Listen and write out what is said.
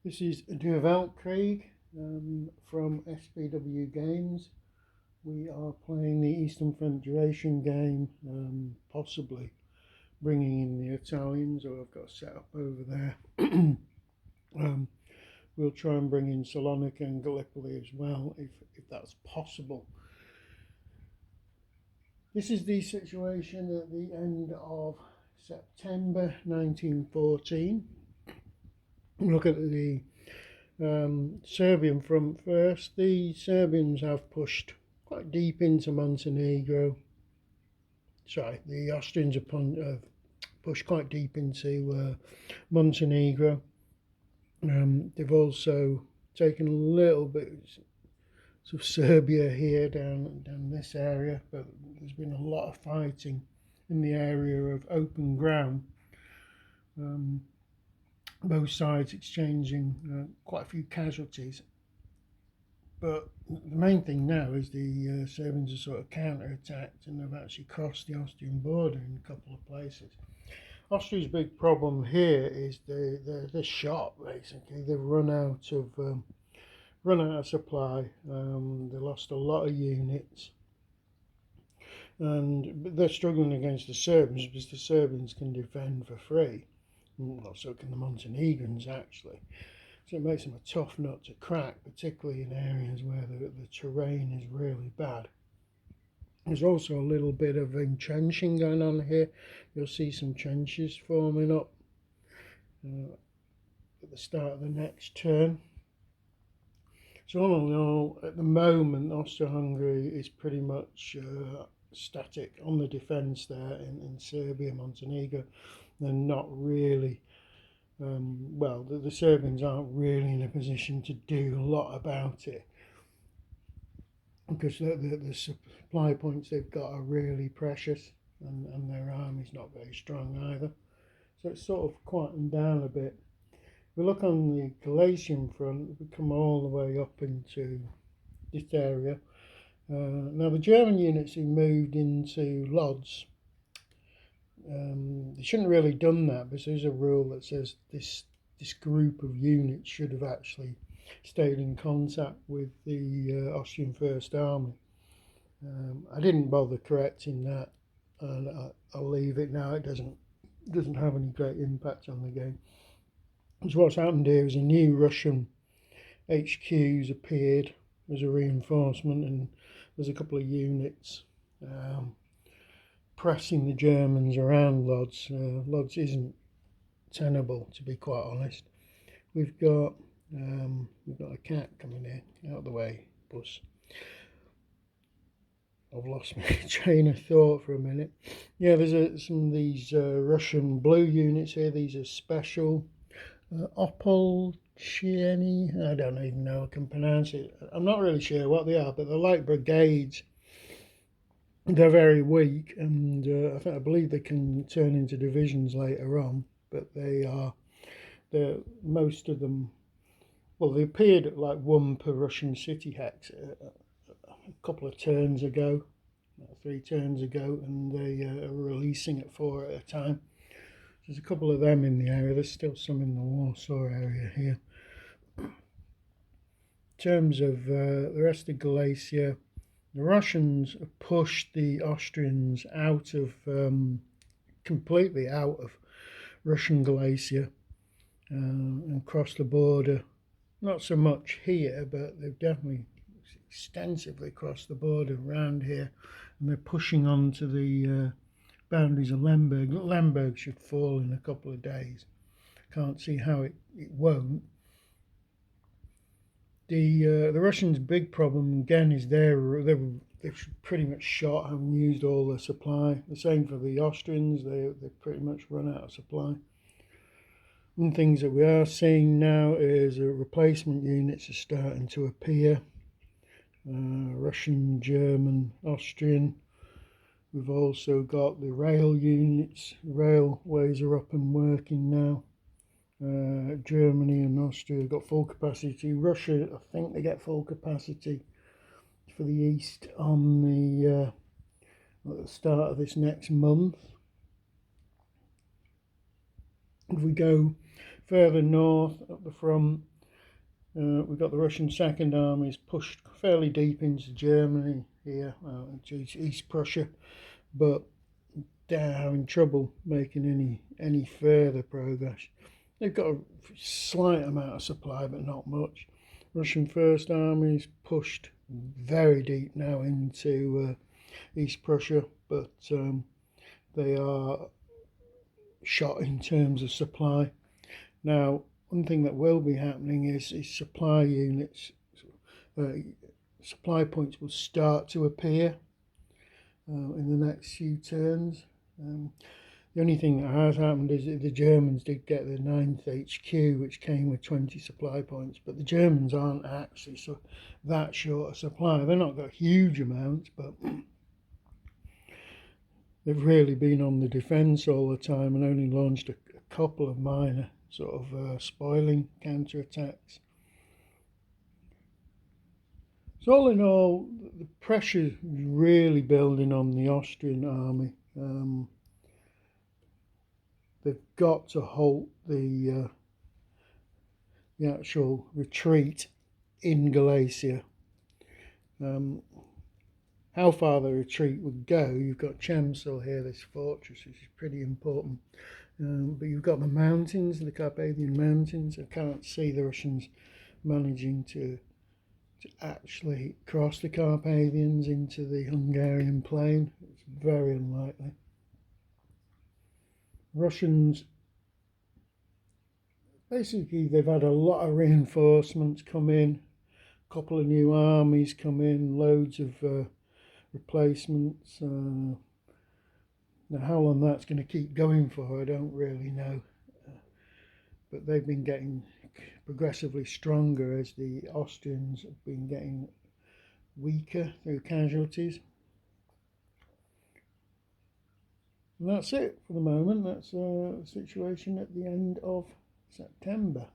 This is Weltkrieg from SBW Games. We are playing the Eastern Front duration game, possibly bringing in the Italians, or I've got set up over there. We'll try and bring in Salonika and Gallipoli as well, if that's possible. This is the situation at the end of September 1914. Look at the Serbian front first. The Serbians have pushed quite deep into Montenegro. Sorry, the Austrians have pushed quite deep into Montenegro. They've also taken a little bit of Serbia here down this area, but there's been a lot of fighting in the area of open ground. Both sides exchanging quite a few casualties, but the main thing now is the Serbians are sort of counter-attacked, and they've actually crossed the Austrian border in a couple of places. Austria's big problem here is the shot. Basically, they've run out of supply. They lost a lot of units, and they're struggling against the Serbians because the Serbians can defend for free. Well, so can the Montenegrins, actually. So it makes them a tough nut to crack, particularly in areas where the terrain is really bad. There's also a little bit of entrenching going on here. You'll see some trenches forming up at the start of the next turn. So all in all, at the moment, Austro-Hungary is pretty much static on the defence there in Serbia, Montenegro. They're not really, the Serbians aren't really in a position to do a lot about it, because the supply points they've got are really precious, and their army's not very strong either. So it's sort of quietened down a bit. If we look on the Galatian front, we come all the way up into this area. Now the German units who moved into Lodz, they shouldn't really have done that, because there's a rule that says this group of units should have actually stayed in contact with the Austrian First Army. I didn't bother correcting that, and I'll leave it now. It doesn't have any great impact on the game. So what's happened here is a new Russian HQ's appeared as a reinforcement, and there's a couple of units pressing the Germans around Lodz. Lodz isn't tenable, to be quite honest. We've got a cat coming in, out of the way, bus. I've lost my train of thought for a minute. Yeah, there's some of these Russian blue units here. These are special Opolcheni. I don't even know I can pronounce it. I'm not really sure what they are, but they're like brigades. They're very weak, and I believe they can turn into divisions later on, but most of them, well, they appeared at like 1 per Russian city hex a couple of turns ago, 3 turns ago, and they are releasing at 4 at a time. There's a couple of them in the area. There's still some in the Warsaw area here. In terms of the rest of Galicia, the Russians have pushed the Austrians completely out of Russian Galicia and crossed the border. Not so much here, but they've definitely extensively crossed the border around here, and they're pushing on to the boundaries of Lemberg. Lemberg should fall in a couple of days. Can't see how it won't. The Russians' big problem again is they've pretty much shot and used all their supply. The same for the Austrians. They've pretty much run out of supply. One things that we are seeing now is replacement units are starting to appear. Russian, German, Austrian. We've also got the rail units. Railways are up and working now. Germany and Austria have got full capacity. Russia, I think they get full capacity for the east on the at the start of this next month. If we go further north up the front, We've got the Russian Second Army's pushed fairly deep into Germany here, East Prussia, but they're having trouble making any further progress. They've got a slight amount of supply, but not much. Russian First Army's pushed very deep now into East Prussia, but they are shot in terms of supply. Now, one thing that will be happening is supply units, supply points will start to appear in the next few turns. The only thing that has happened is that the Germans did get the 9th HQ, which came with 20 supply points, but the Germans aren't actually so that short of supply. They've not got huge amounts, but they've really been on the defence all the time and only launched a couple of minor sort of spoiling counterattacks. So all in all, the pressure is really building on the Austrian army. They've got to halt the actual retreat in Galicia. How far the retreat would go, you've got Chemsel here, this fortress, which is pretty important. But you've got the mountains, the Carpathian Mountains. I can't see the Russians managing to actually cross the Carpathians into the Hungarian plain. It's very unlikely. Russians, basically they've had a lot of reinforcements come in, a couple of new armies come in, loads of replacements. Now how long that's going to keep going for I don't really know, but they've been getting progressively stronger as the Austrians have been getting weaker through casualties. And that's it for the moment. That's the situation at the end of September.